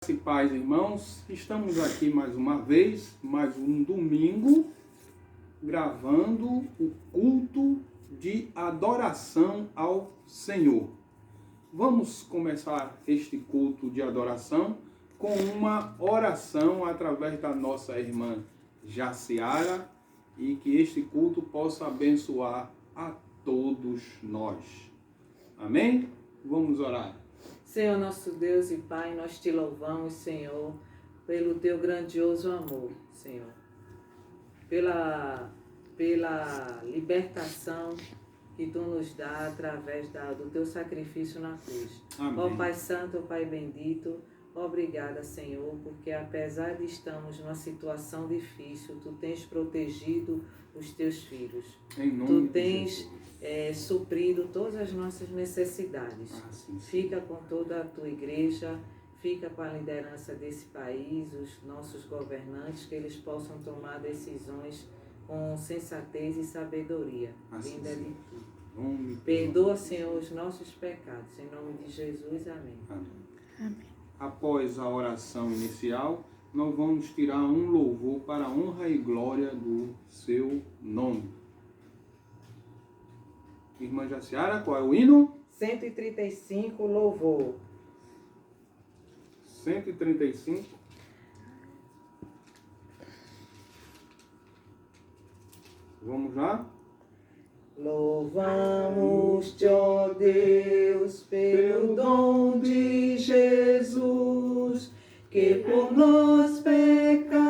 Graça e paz, irmãos, estamos aqui mais uma vez, mais um domingo, gravando o culto de adoração ao Senhor. Vamos começar este culto de adoração com uma oração através da nossa irmã Jaciara e que este culto possa abençoar a todos nós. Amém? Vamos orar. Senhor nosso Deus e Pai, nós te louvamos, Senhor, pelo teu grandioso amor, Senhor, pela libertação que tu nos dá através do teu sacrifício na cruz. Amém. Ó Pai Santo, ó Pai bendito, obrigada, Senhor, porque apesar de estarmos numa situação difícil, tu tens protegido os teus filhos. Em nome Tu de tens Jesus. suprido todas as nossas necessidades. Sim. Fica com toda a tua igreja, fica com a liderança desse país, os nossos governantes, que eles possam tomar decisões com sensatez e sabedoria, vinda de ti. Perdoa, Senhor, os nossos pecados. Em nome de Jesus, amém. Amém. Após a oração inicial, nós vamos tirar um louvor para a honra e glória do seu nome. Irmã Jaciara, qual é o hino? 135, louvor. 135. Vamos lá? Louvamos-te, ó Deus, pelo dom de Jesus, que por nós pecadores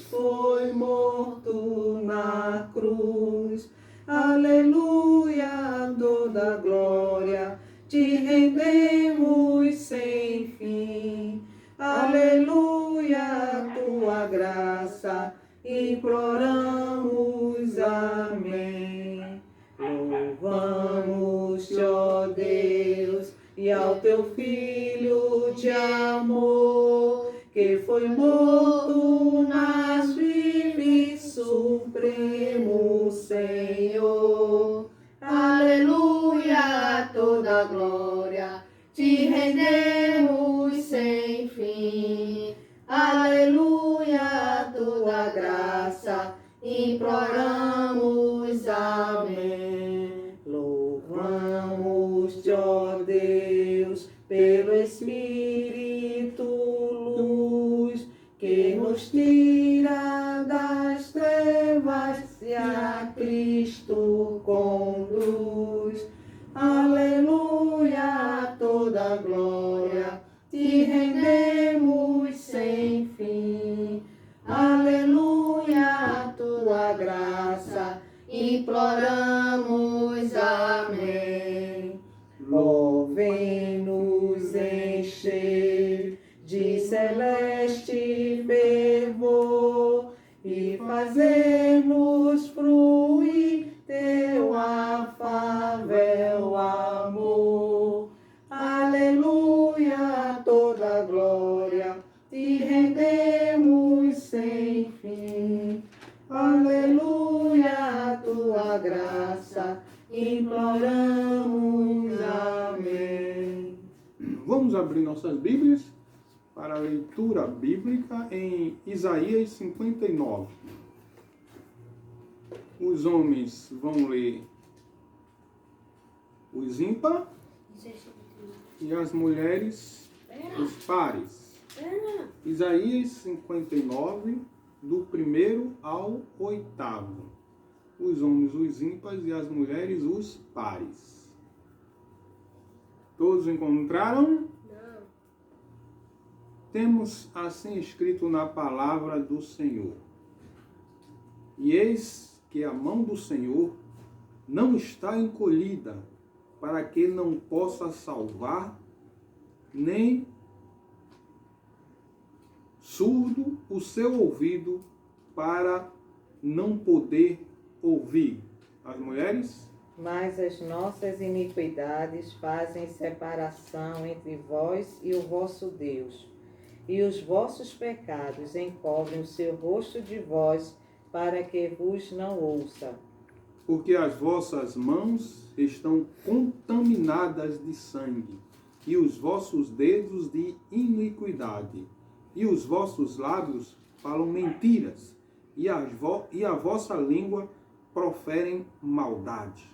foi morto na cruz. Aleluia, toda glória, te rendemos sem fim. Aleluia, tua graça, imploramos, amém. Louvamos-te, ó Deus, e ao teu Filho de amor, que foi morto, mas vive supremo Senhor. Aleluia, toda glória, te rendemos sem fim. Aleluia, tua graça, imploramos, amém. Louvamos-te, ó Deus, pelo Espírito luz, que nos tira das trevas e a Cristo conduz. Aleluia, toda glória, te rendemos sem fim. Aleluia, tua graça, imploramos, amém. Ó, vem nos encher de celeste fervor e fazer-nos fruir teu afável amor. Aleluia, toda glória, te rendemos sem fim. Aleluia, tua graça, imploramos, amém. Vamos abrir nossas Bíblias para a leitura bíblica em Isaías 59. Os homens vão ler os ímpar e as mulheres os pares. Isaías 59, do 1º ao 8º. Os homens os ímpares e as mulheres os pares. Todos encontraram? Não. Temos assim escrito na palavra do Senhor: E eis que a mão do Senhor não está encolhida, para que não possa salvar, nem surdo o seu ouvido, para não poder ouvir. As mulheres? Mas as nossas iniquidades fazem separação entre vós e o vosso Deus, e os vossos pecados encobrem o seu rosto de vós, para que vos não ouça. Porque as vossas mãos estão contaminadas de sangue, e os vossos dedos de iniquidade, e os vossos lábios falam mentiras, e a vossa língua proferem maldade.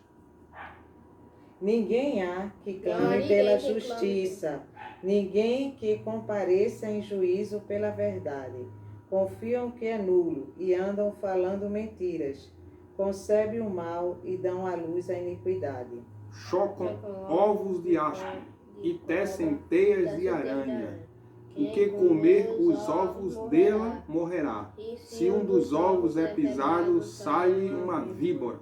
Ninguém há que clame pela justiça, ninguém que compareça em juízo pela verdade. Confiam que é nulo e andam falando mentiras. Concebem o mal e dão à luz a iniquidade. Chocam ovos de asno e tecem teias de aranha. O que comer os ovos dela morrerá. Se um dos ovos é pisado, sai-lhe uma víbora.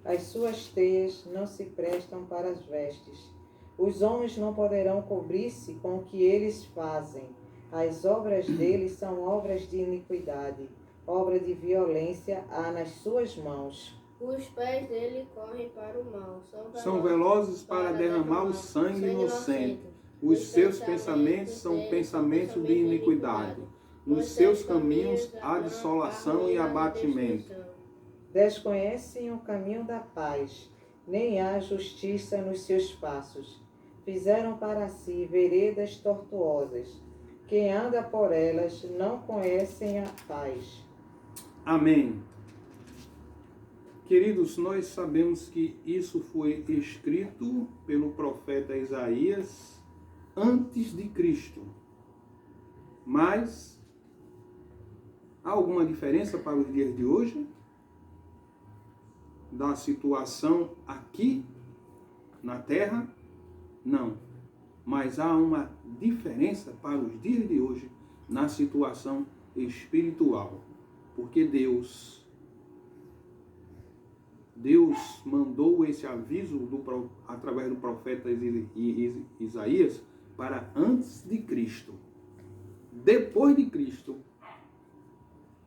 As suas teias não se prestam para as vestes. Os homens não poderão cobrir-se com o que eles fazem. As obras deles são obras de iniquidade. Obra de violência há nas suas mãos. Os pés dele correm para o mal. São velozes para derramar o sangue inocente. Os seus pensamentos são pensamentos de iniquidade. Nos seus caminhos há dissolação e abatimento. Desconhecem o caminho da paz, nem há justiça nos seus passos. Fizeram para si veredas tortuosas. Quem anda por elas não conhecem a paz. Amém. Queridos, nós sabemos que isso foi escrito pelo profeta Isaías antes de Cristo. Mas há alguma diferença para os dias de hoje? Da situação aqui na Terra? Não. Mas há uma diferença para os dias de hoje na situação espiritual. Porque Deus mandou esse aviso através do profeta Isaías para antes de Cristo. Depois de Cristo,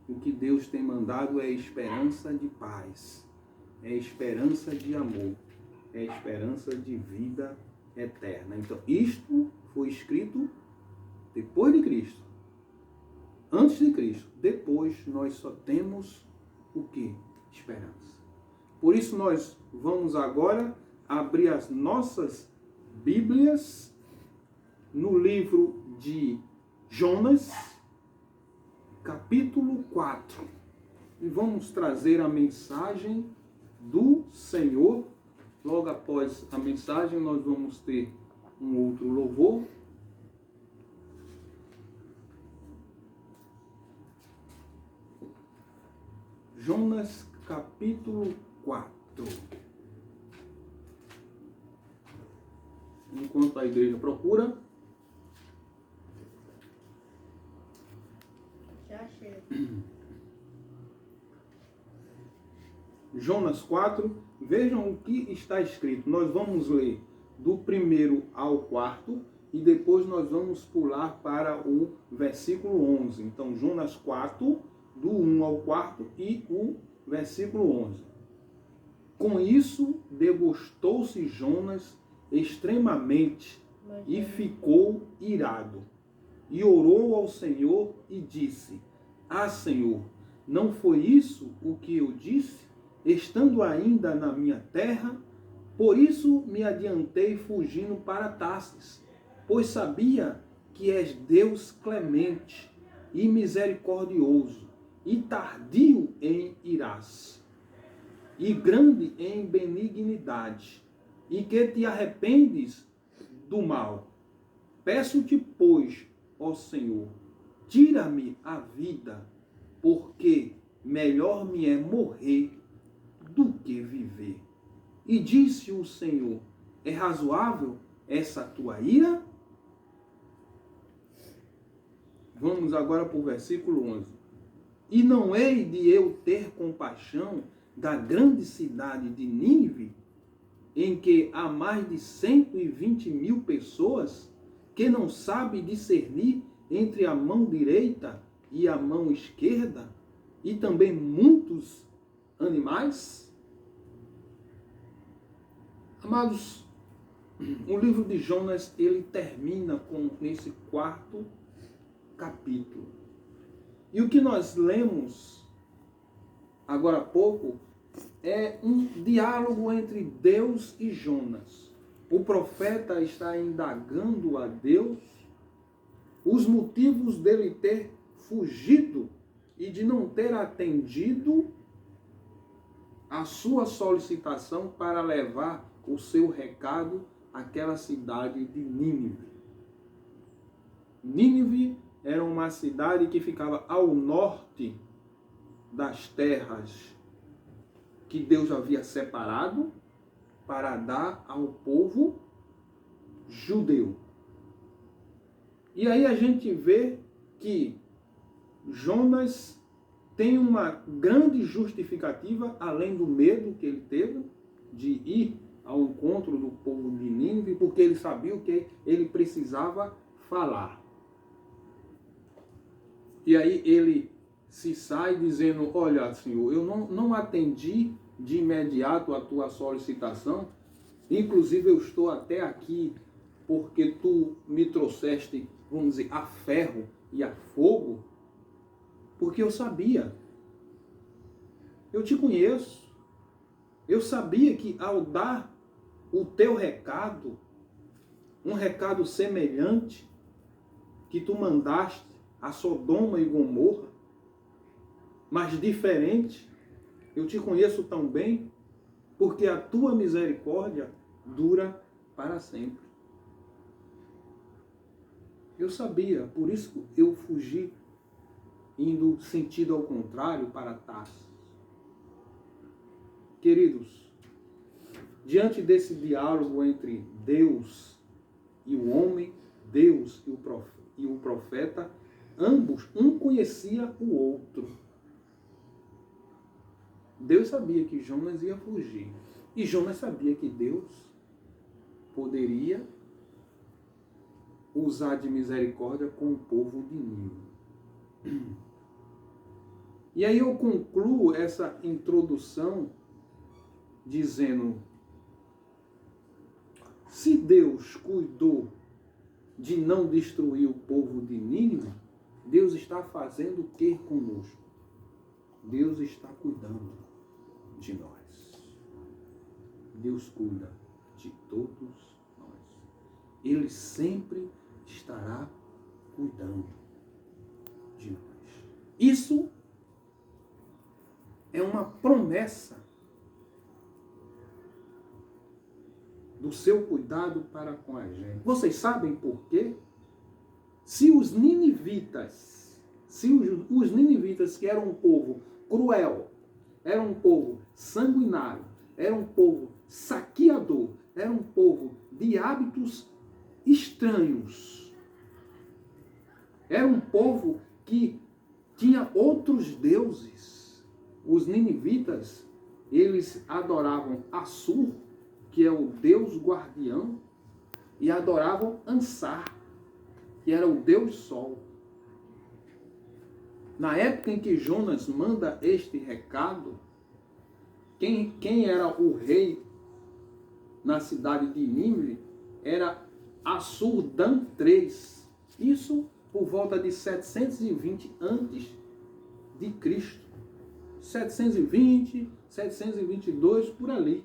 o que Deus tem mandado é esperança de paz, é esperança de amor, é esperança de vida eterna. Então, isto foi escrito depois de Cristo. Antes de Cristo. Depois, nós só temos o quê? Esperança. Por isso, nós vamos agora abrir as nossas Bíblias no livro de Jonas, capítulo 4. E vamos trazer a mensagem do Senhor. Logo após a mensagem, nós vamos ter um outro louvor. Jonas, capítulo 4. Enquanto a igreja procura. Já achei. Jonas 4, vejam o que está escrito. Nós vamos ler do 1º ao 4º e depois nós vamos pular para o versículo 11. Então, Jonas 4, do 1 ao 4º e o versículo 11. Com isso, desgostou-se Jonas extremamente e ficou irado. E orou ao Senhor e disse: Ah, Senhor, não foi isso o que eu disse, estando ainda na minha terra? Por isso me adiantei fugindo para Tarsis, pois sabia que és Deus clemente e misericordioso, e tardio em irás, e grande em benignidade, e que te arrependes do mal. Peço-te, pois, ó Senhor, tira-me a vida, porque melhor me é morrer do que viver. E disse o Senhor: é razoável essa tua ira? Vamos agora para o versículo 11. E não hei de eu ter compaixão da grande cidade de Nínive, em que há mais de 120.000 pessoas que não sabem discernir entre a mão direita e a mão esquerda, e também muitos animais? Amados, o livro de Jonas, ele termina com esse 4º capítulo. E o que nós lemos agora há pouco é um diálogo entre Deus e Jonas. o profeta está indagando a Deus os motivos dele ter fugido e de não ter atendido a sua solicitação para levar o seu recado àquela cidade de Nínive. Nínive era uma cidade que ficava ao norte das terras que Deus havia separado para dar ao povo judeu. E aí a gente vê que Jonas tem uma grande justificativa, além do medo que ele teve de ir ao encontro do povo de Nínive, porque ele sabia o que ele precisava falar. E aí ele se sai dizendo, olha, Senhor, eu não atendi de imediato a tua solicitação, inclusive eu estou até aqui porque tu me trouxeste, vamos dizer, a ferro e a fogo, porque eu sabia, eu te conheço, eu sabia que ao dar o teu recado, um recado semelhante que tu mandaste a Sodoma e Gomorra, mas diferente, eu te conheço tão bem, porque a tua misericórdia dura para sempre. Eu sabia, por isso eu fugi, indo sentido ao contrário para Tarsis. Queridos, diante desse diálogo entre Deus e o homem, Deus e o profeta, ambos, um conhecia o outro. Deus sabia que Jonas ia fugir. E Jonas sabia que Deus poderia usar de misericórdia com o povo de Nínive. E aí eu concluo essa introdução dizendo: se Deus cuidou de não destruir o povo de Nínive, Deus está fazendo o que conosco? Deus está cuidando de nós. Deus cuida de todos nós. Ele sempre estará cuidando de nós. Isso é uma promessa do seu cuidado para com a gente. Vocês sabem por quê? Se os ninivitas, que eram um povo cruel, eram um povo sanguinário, era um povo saqueador, era um povo de hábitos estranhos, era um povo que tinha outros deuses. Os ninivitas, eles adoravam Assur, que é o deus guardião, e adoravam Ansar, que era o deus sol. Na época em que Jonas manda este recado, quem era o rei na cidade de Nínive era Assur-dan III. Isso por volta de 720 antes de Cristo. 720, 722, por ali.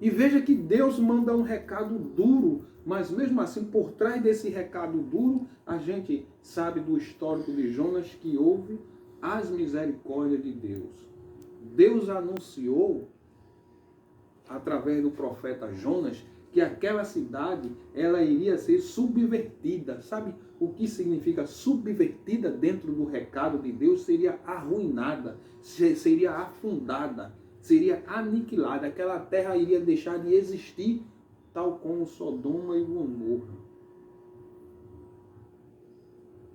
E veja que Deus manda um recado duro, mas mesmo assim, por trás desse recado duro, a gente sabe do histórico de Jonas que houve as misericórdias de Deus. Deus anunciou, através do profeta Jonas, que aquela cidade ela iria ser subvertida. Sabe o que significa subvertida dentro do recado de Deus? Seria arruinada, seria afundada, seria aniquilada. Aquela terra iria deixar de existir, tal como Sodoma e Gomorra.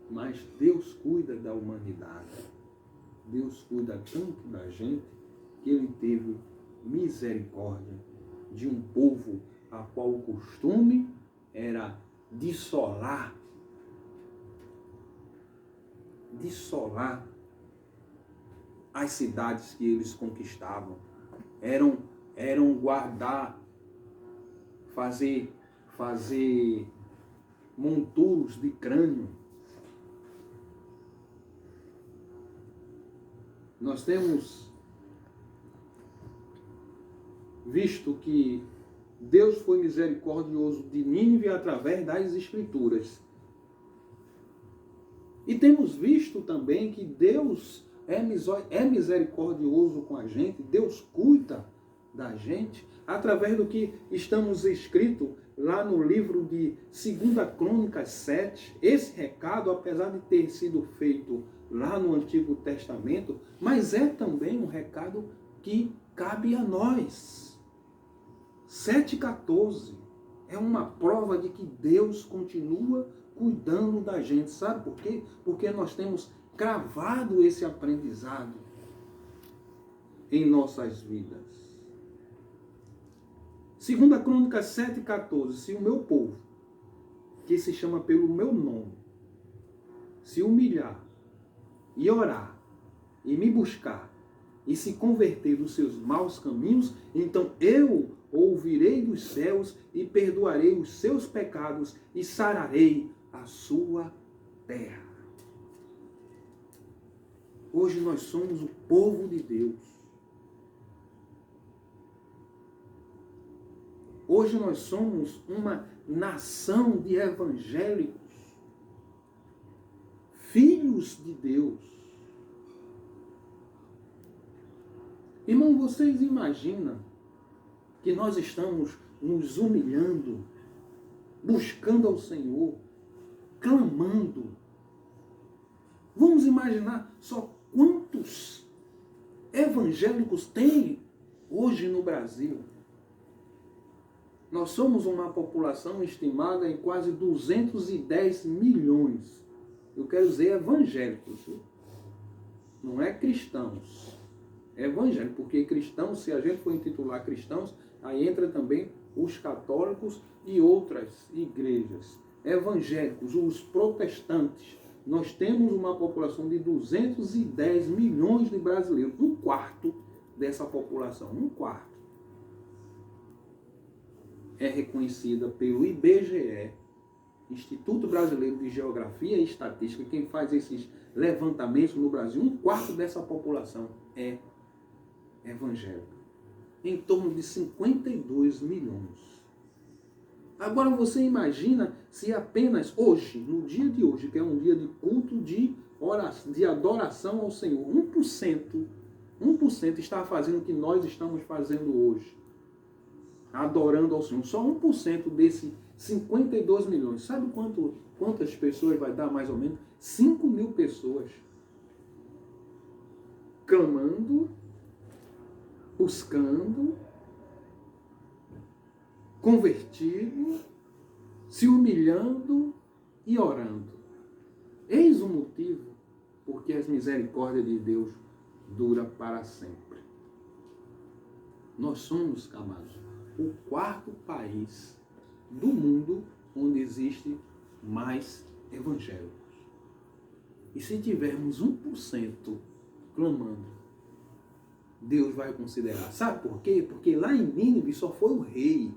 Mas Deus cuida da humanidade. Deus cuida tanto da gente que Ele teve misericórdia de um povo a qual o costume era dissolar as cidades que eles conquistavam. Eram guardar, fazer monturos de crânio. Nós temos visto que Deus foi misericordioso de Nínive através das Escrituras. E temos visto também que Deus é misericordioso com a gente, Deus cuida da gente, através do que estamos escrito lá no livro de 2 Crônicas 7. Esse recado, apesar de ter sido feito lá no Antigo Testamento, mas é também um recado que cabe a nós. 7,14 é uma prova de que Deus continua cuidando da gente. Sabe por quê? Porque nós temos cravado esse aprendizado em nossas vidas. 2 Crônicas 7,14. Se o meu povo, que se chama pelo meu nome, se humilhar e orar e me buscar e se converter dos seus maus caminhos, então eu ouvirei dos céus e perdoarei os seus pecados e sararei a sua terra. Hoje nós somos o povo de Deus. Hoje nós somos uma nação de evangélicos, filhos de Deus. Irmão, vocês imaginam que nós estamos nos humilhando, buscando ao Senhor, clamando? Vamos imaginar só quantos evangélicos tem hoje no Brasil. Nós somos uma população estimada em quase 210 milhões. Eu quero dizer evangélicos, viu? Não é cristãos. É evangélico, porque cristãos, se a gente for intitular cristãos, aí entra também os católicos e outras igrejas. Evangélicos, os protestantes. Nós temos uma população de 210 milhões de brasileiros. 1/4 dessa população, 1/4. É reconhecida pelo IBGE, Instituto Brasileiro de Geografia e Estatística. Quem faz esses levantamentos no Brasil, 1/4 dessa população é evangélica. Em torno de 52 milhões. Agora você imagina se apenas hoje, no dia de hoje, que é um dia de culto de oração, de adoração ao Senhor, 1% está fazendo o que nós estamos fazendo hoje. Adorando ao Senhor. Só 1% desses 52 milhões. Sabe quantas pessoas vai dar mais ou menos? 5.000 pessoas. Clamando, buscando, convertido, se humilhando e orando. Eis o motivo porque as misericórdias de Deus duram para sempre. Nós somos, amados, o 4º país do mundo onde existe mais evangélicos. E se tivermos 1% clamando, Deus vai considerar. Sabe por quê? Porque lá em Nínive só foi o rei.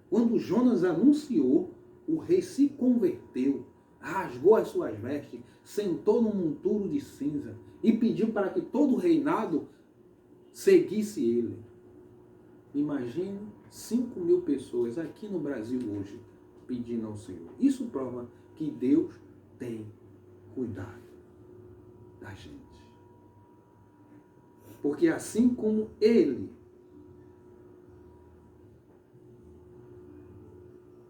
Quando Jonas anunciou, o rei se converteu, rasgou as suas vestes, sentou num monturo de cinza e pediu para que todo o reinado seguisse ele. Imagine 5.000 pessoas aqui no Brasil hoje pedindo ao Senhor. Isso prova que Deus tem cuidado da gente. Porque assim como Ele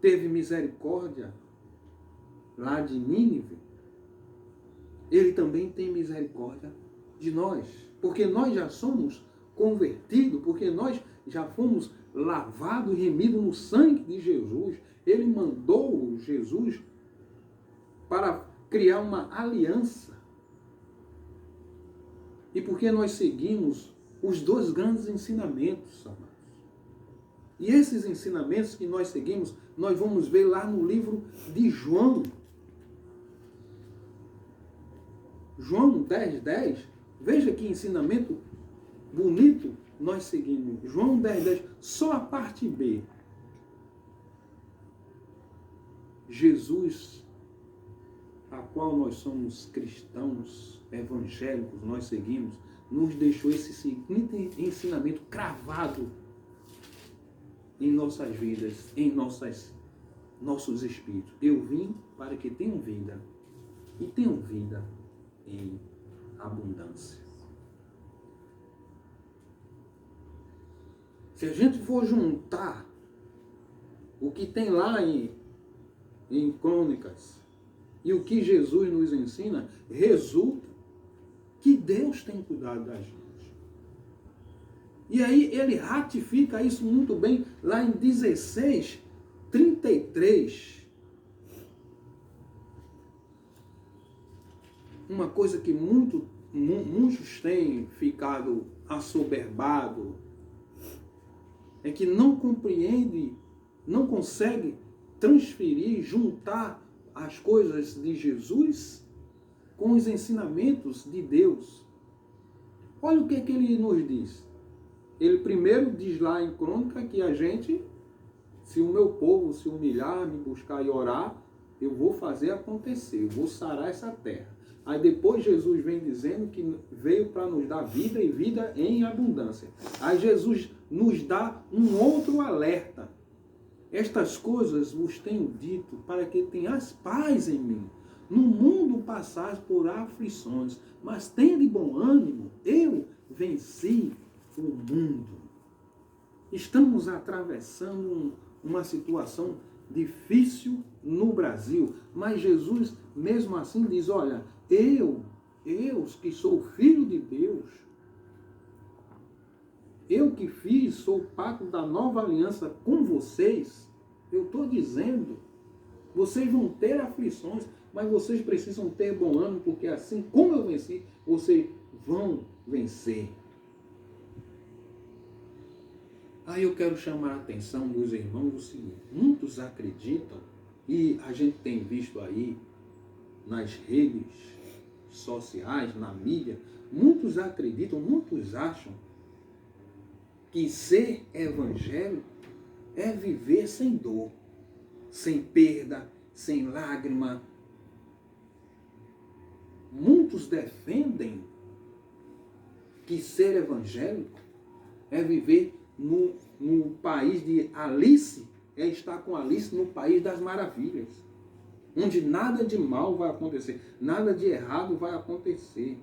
teve misericórdia lá de Nínive, Ele também tem misericórdia de nós. Porque nós já somos convertidos, porque nós já fomos lavados e remidos no sangue de Jesus. Ele mandou Jesus para criar uma aliança. E porque nós seguimos os 2 grandes ensinamentos, amados. E esses ensinamentos que nós seguimos, nós vamos ver lá no livro de João. João 10:10. Veja que ensinamento bonito nós seguimos. João 10:10. Só a parte B. Jesus, a qual nós somos cristãos, evangélicos, nós seguimos, nos deixou esse seguinte ensinamento cravado em nossas vidas, em nossos espíritos. Eu vim para que tenham vida, e tenham vida em abundância. Se a gente for juntar o que tem lá em Crônicas e o que Jesus nos ensina, resulta que Deus tem cuidado da gente. E aí ele ratifica isso muito bem lá em 16:33. Uma coisa que muitos têm ficado assoberbados é que não compreende, não consegue transferir, juntar as coisas de Jesus com os ensinamentos de Deus. Olha o que é que ele nos diz. Ele primeiro diz lá em Crônica que a gente, se o meu povo se humilhar, me buscar e orar, eu vou fazer acontecer, eu vou sarar essa terra. Aí depois Jesus vem dizendo que veio para nos dar vida e vida em abundância. Aí Jesus nos dá um outro alerta. Estas coisas vos tenho dito para que tenhas paz em mim. No mundo passais por aflições, mas tende bom ânimo, eu venci o mundo. Estamos atravessando uma situação difícil no Brasil, mas Jesus mesmo assim diz, olha, eu que sou filho de Deus, eu que sou o pacto da nova aliança com vocês, eu estou dizendo, vocês vão ter aflições, mas vocês precisam ter bom ânimo, porque assim como eu venci, vocês vão vencer. Aí eu quero chamar a atenção dos irmãos do seguinte, muitos acreditam, e a gente tem visto aí nas redes sociais, na mídia, muitos acreditam, muitos acham que ser evangélico é viver sem dor, sem perda, sem lágrima. Muitos defendem que ser evangélico é viver no país de Alice, é estar com Alice no país das maravilhas, onde nada de mal vai acontecer, nada de errado vai acontecer.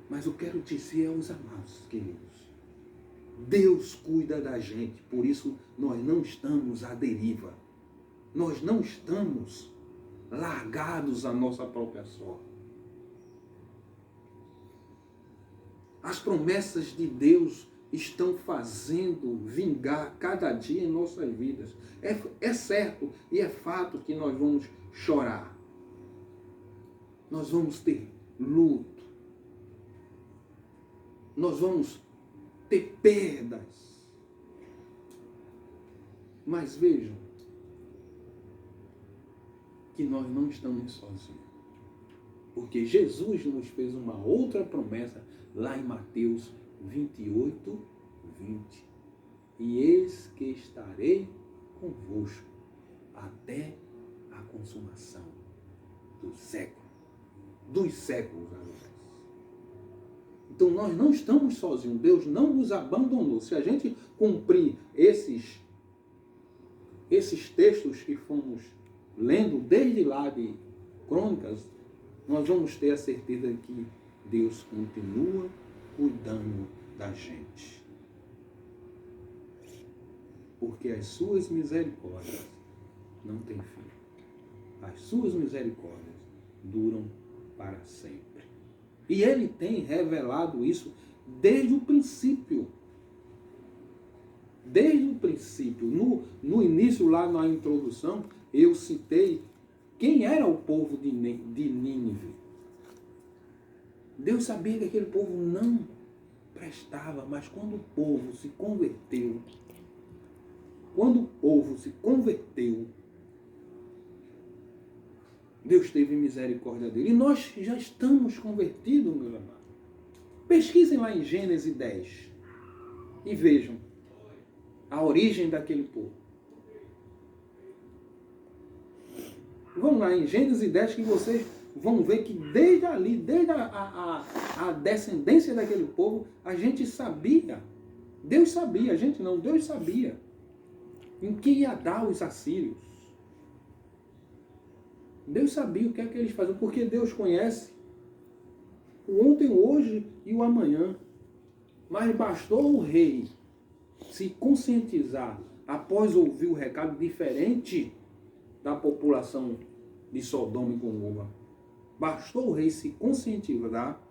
Mas eu quero dizer aos amados, queridos, Deus cuida da gente, por isso nós não estamos à deriva, nós não estamos largados à nossa própria sorte. As promessas de Deus estão fazendo vingar cada dia em nossas vidas. É certo e é fato que nós vamos chorar. Nós vamos ter luto. Nós vamos ter perdas. Mas vejam que nós não estamos sozinhos. Porque Jesus nos fez uma outra promessa lá em Mateus 28, 20. E eis que estarei convosco até a consumação do século, dos séculos, aliás. Então nós não estamos sozinhos, Deus não nos abandonou. Se a gente cumprir esses textos que fomos lendo desde lá de Crônicas, nós vamos ter a certeza que Deus continua cuidando da gente. Porque as suas misericórdias não têm fim. As suas misericórdias duram para sempre. E Ele tem revelado isso desde o princípio. Desde o princípio. No início, lá na introdução, eu citei quem era o povo de Nínive. Deus sabia que aquele povo não prestava, mas quando o povo se converteu, Deus teve misericórdia dele. E nós já estamos convertidos, meus amados. Pesquisem lá em Gênesis 10 e vejam a origem daquele povo. Vão lá em Gênesis 10 que vocês vão ver que desde ali, desde a descendência daquele povo, a gente sabia Deus sabia, a gente não, Deus sabia em que ia dar os assírios. Deus sabia o que é que eles faziam, porque Deus conhece o ontem, o hoje e o amanhã. Mas bastou o rei se conscientizar após ouvir o recado diferente da população de Sodoma e Gomorra. Bastou o rei se conscientizar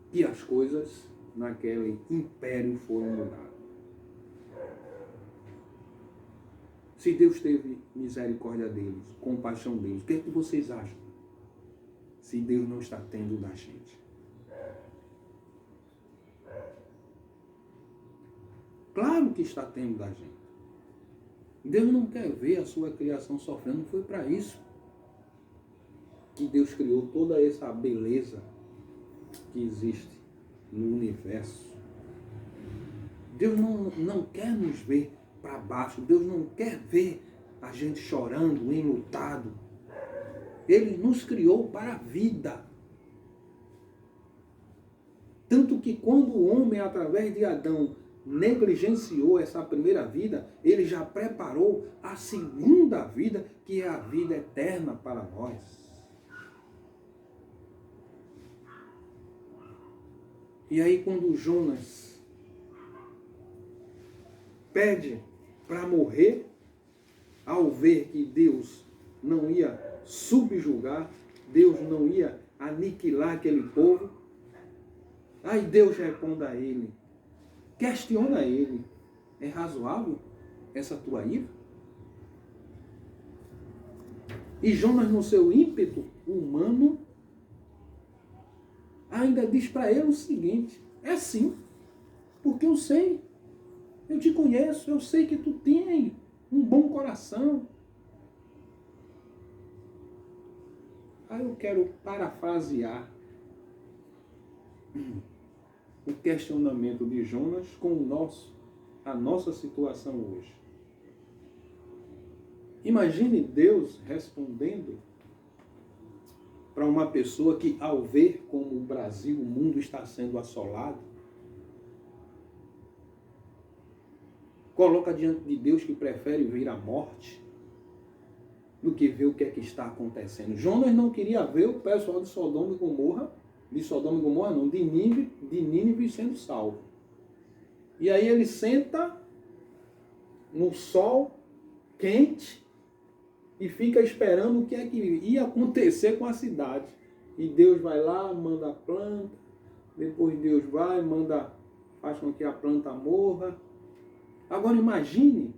que as coisas naquele império foram mudadas. Se Deus teve misericórdia deles, compaixão deles, o que é que vocês acham? Se Deus não está tendo da gente. Claro que está tendo da gente. Deus não quer ver a sua criação sofrendo, não foi para isso que Deus criou toda essa beleza que existe no universo. Deus não quer nos ver para baixo, Deus não quer ver a gente chorando, enlutado. Ele nos criou para a vida. Tanto que quando o homem, através de Adão, negligenciou essa primeira vida, ele já preparou a segunda vida, que é a vida eterna para nós. E aí quando Jonas pede para morrer, ao ver que Deus não ia subjugar, Deus não ia aniquilar aquele povo, aí Deus responde a ele, questiona ele, é razoável essa tua ira? E Jonas, no seu ímpeto humano, ainda diz para ele o seguinte, é sim, porque eu sei, eu te conheço, eu sei que tu tens um bom coração. Aí eu quero parafrasear o questionamento de Jonas com a nossa situação hoje. Imagine Deus respondendo para uma pessoa que, ao ver como o Brasil, o mundo está sendo assolado, coloca diante de Deus que prefere ver a morte do que ver o que é que está acontecendo. Jonas não queria ver o pessoal de Sodoma e Gomorra, de Nínive sendo salvo. E aí ele senta no sol quente e fica esperando o que é que ia acontecer com a cidade. E Deus vai lá, manda a planta, depois Deus vai, faz com que a planta morra. Agora imagine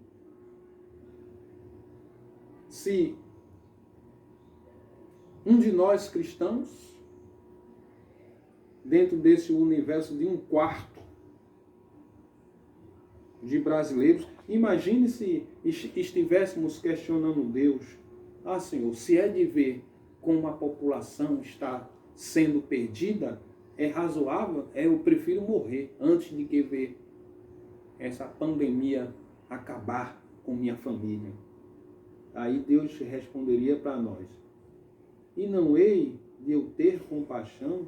se um de nós cristãos, dentro desse universo de 1/4 de brasileiros, imagine se estivéssemos questionando Deus. Ah, Senhor, se é de ver como a população está sendo perdida, é razoável, eu prefiro morrer antes de que ver essa pandemia acabar com minha família. Aí Deus responderia para nós, e não hei de eu ter compaixão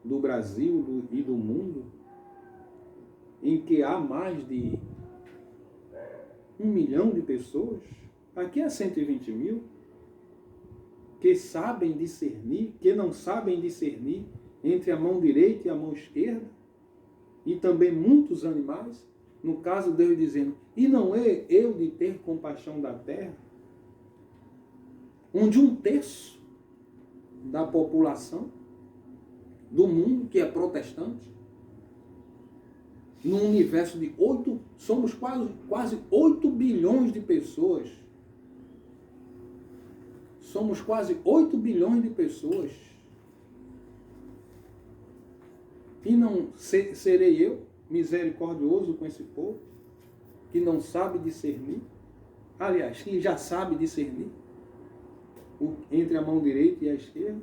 do Brasil e do mundo, em que há mais de 1 milhão de pessoas, aqui há 120 mil, que sabem discernir, que não sabem discernir entre a mão direita e a mão esquerda, e também muitos animais, no caso Deus dizendo, e não é eu de ter compaixão da terra, onde 1/3 da população do mundo, que é protestante, num universo de somos quase 8 bilhões de pessoas. Somos quase 8 bilhões de pessoas. E não serei eu misericordioso com esse povo, que não sabe discernir, aliás, que já sabe discernir entre a mão direita e a esquerda,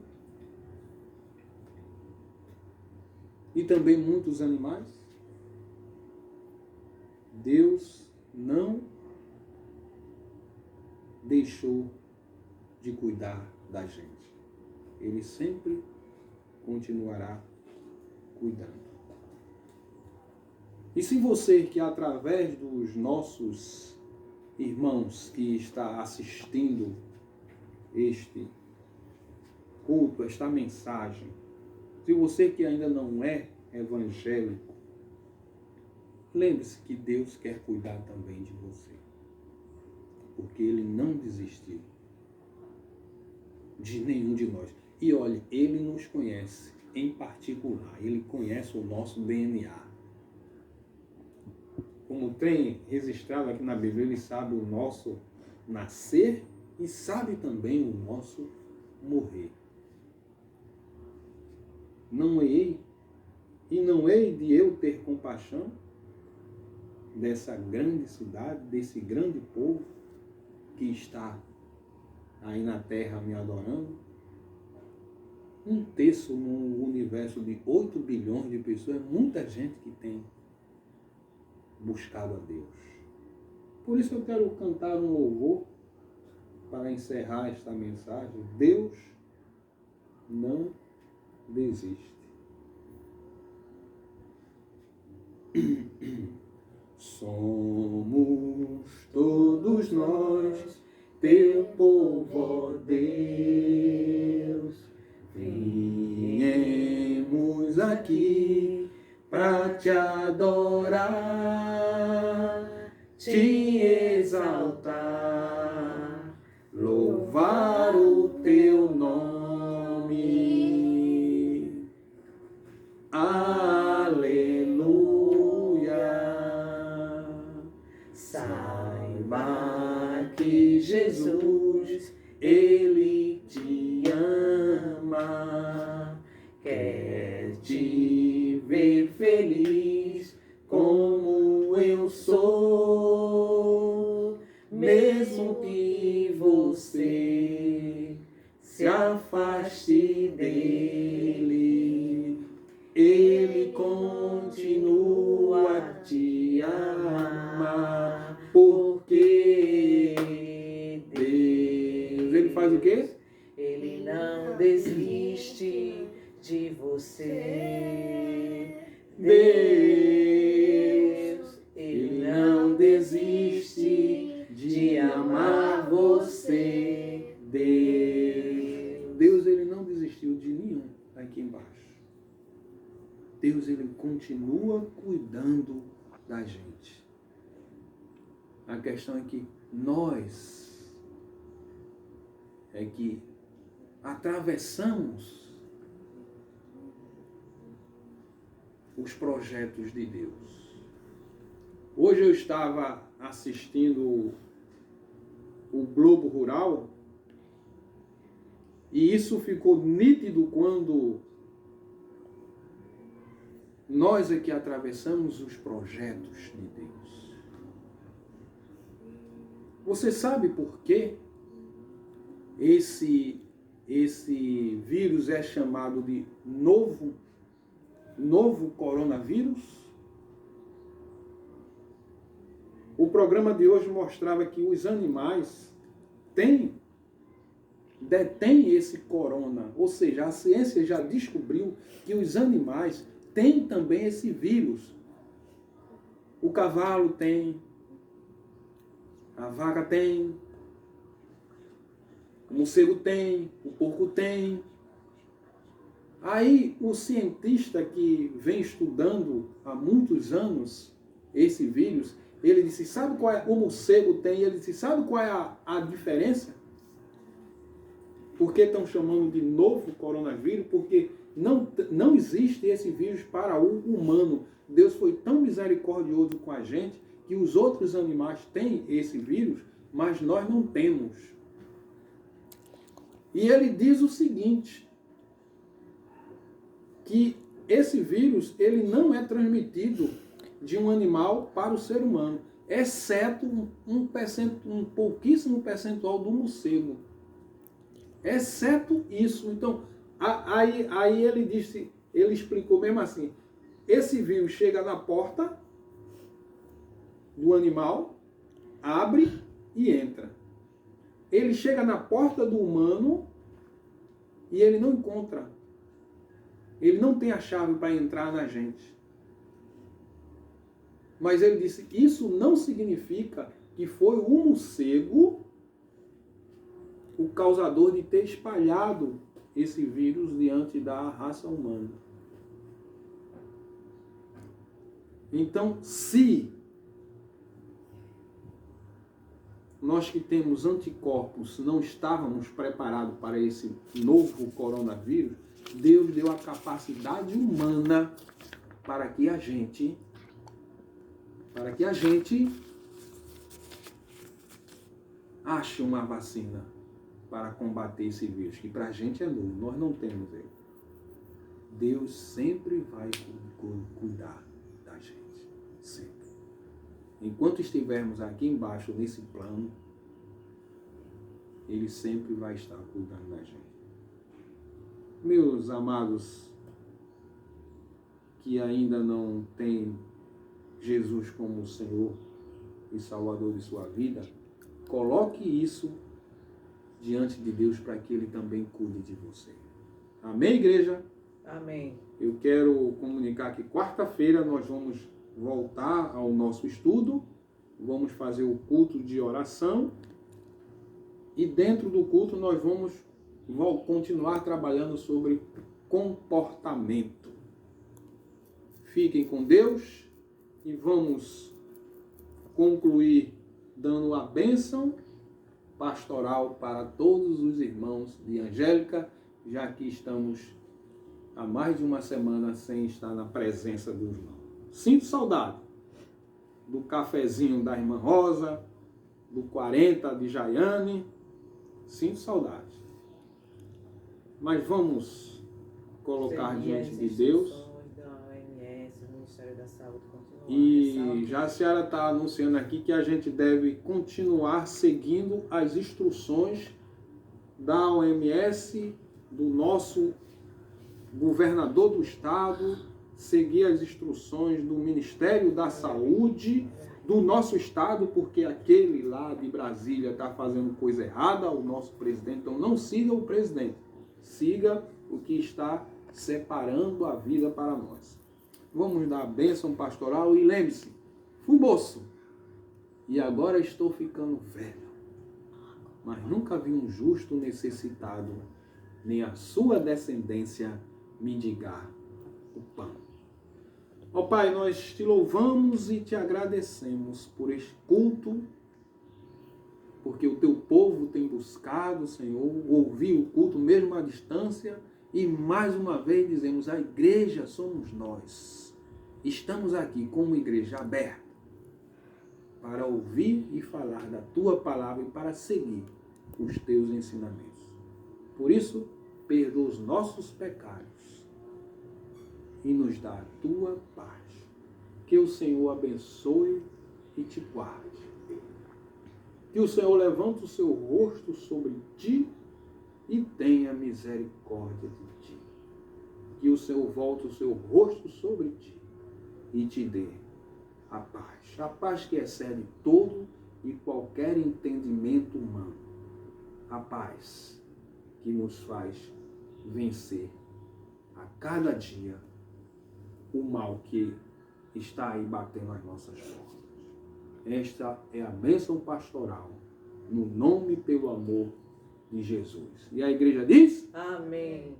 e também muitos animais. Deus não deixou de cuidar da gente. Ele sempre continuará cuidando. E se você que através dos nossos irmãos que está assistindo este culto, esta mensagem, se você que ainda não é evangélico, lembre-se que Deus quer cuidar também de você. Porque Ele não desistiu de nenhum de nós. E olhe, Ele nos conhece em particular. Ele conhece o nosso DNA. Como tem registrado aqui na Bíblia, Ele sabe o nosso nascer e sabe também o nosso morrer. Não hei de eu ter compaixão dessa grande cidade, desse grande povo que está aí na terra me adorando. 1/3 no universo de 8 bilhões de pessoas, é muita gente que tem buscado a Deus. Por isso eu quero cantar um louvor para encerrar esta mensagem. Deus não desiste. Somos todos nós, teu povo, ó Deus. Viemos aqui para te adorar, te exaltar, louvar o teu nome. Aleluia. Saiba que Jesus, Ele te ama, quer te ver feliz como eu sou, mesmo que você se afaste dele, Ele continua a te amar, porque Deus, Ele faz o quê? Ele não desiste de você. Deus, Ele não desiste de amar você. Deus, Ele não desistiu de nenhum aqui embaixo. Deus, Ele continua cuidando da gente. A questão é que nós atravessamos os projetos de Deus. Hoje eu estava assistindo o Globo Rural e isso ficou nítido quando nós é que atravessamos os projetos de Deus. Você sabe por quê esse vírus é chamado de novo coronavírus? O programa de hoje mostrava que os animais detêm esse corona, ou seja, a ciência já descobriu que os animais têm também esse vírus. O cavalo tem, a vaca tem, o morcego tem, o porco tem. Aí o cientista que vem estudando há muitos anos esse vírus, ele disse, sabe qual é? O morcego tem, ele disse, sabe qual é a diferença? Por que estão chamando de novo coronavírus? Porque não existe esse vírus para o humano. Deus foi tão misericordioso com a gente que os outros animais têm esse vírus, mas nós não temos. E ele diz o seguinte, que esse vírus ele não é transmitido de um animal para o ser humano, exceto um pouquíssimo percentual do morcego. Exceto isso. Então, aí ele explicou mesmo assim, esse vírus chega na porta do animal, abre e entra. Ele chega na porta do humano e ele não encontra. Ele não tem a chave para entrar na gente. Mas ele disse, isso não significa que foi o morcego o causador de ter espalhado esse vírus diante da raça humana. Então, se nós que temos anticorpos não estávamos preparados para esse novo coronavírus, Deus deu a capacidade humana para que a gente ache uma vacina para combater esse vírus, que para a gente é novo, nós não temos ele. Deus sempre vai cuidar da gente, sempre. Enquanto estivermos aqui embaixo nesse plano, Ele sempre vai estar cuidando da gente. Meus amados, que ainda não têm Jesus como Senhor e Salvador de sua vida, coloque isso diante de Deus para que Ele também cuide de você. Amém, igreja? Amém. Eu quero comunicar que quarta-feira nós vamos voltar ao nosso estudo, vamos fazer o culto de oração e dentro do culto nós vamos continuar trabalhando sobre comportamento. Fiquem com Deus e vamos concluir dando a bênção pastoral para todos os irmãos de Angélica, já que estamos há mais de uma semana sem estar na presença do irmão. Sinto saudade do cafezinho da irmã Rosa, do 40 de Jaiane, sinto saudade. Mas vamos colocar diante de Deus. Da OMS, o Ministério da Saúde continua. E já a senhora está anunciando aqui que a gente deve continuar seguindo as instruções da OMS, do nosso governador do estado, seguir as instruções do Ministério da Saúde do nosso estado, porque aquele lá de Brasília está fazendo coisa errada, o nosso presidente. Então não siga o presidente, siga o que está separando a vida para nós. Vamos dar a bênção pastoral e lembre-se, fui moço e agora estou ficando velho, mas nunca vi um justo necessitado, nem a sua descendência mendigar o pão. Ó Pai, nós te louvamos e te agradecemos por este culto, porque o teu povo tem buscado, Senhor, ouvir o culto mesmo à distância. E mais uma vez dizemos, a igreja somos nós. Estamos aqui como igreja aberta para ouvir e falar da tua palavra e para seguir os teus ensinamentos. Por isso, perdoa os nossos pecados e nos dá a tua paz. Que o Senhor abençoe e te guarde. Que o Senhor levante o seu rosto sobre ti e tenha misericórdia de ti. Que o Senhor volte o seu rosto sobre ti e te dê a paz que excede todo e qualquer entendimento humano. A paz que nos faz vencer a cada dia o mal que está aí batendo as nossas portas. Esta é a bênção pastoral, no nome e pelo amor de Jesus. E a igreja diz? Amém.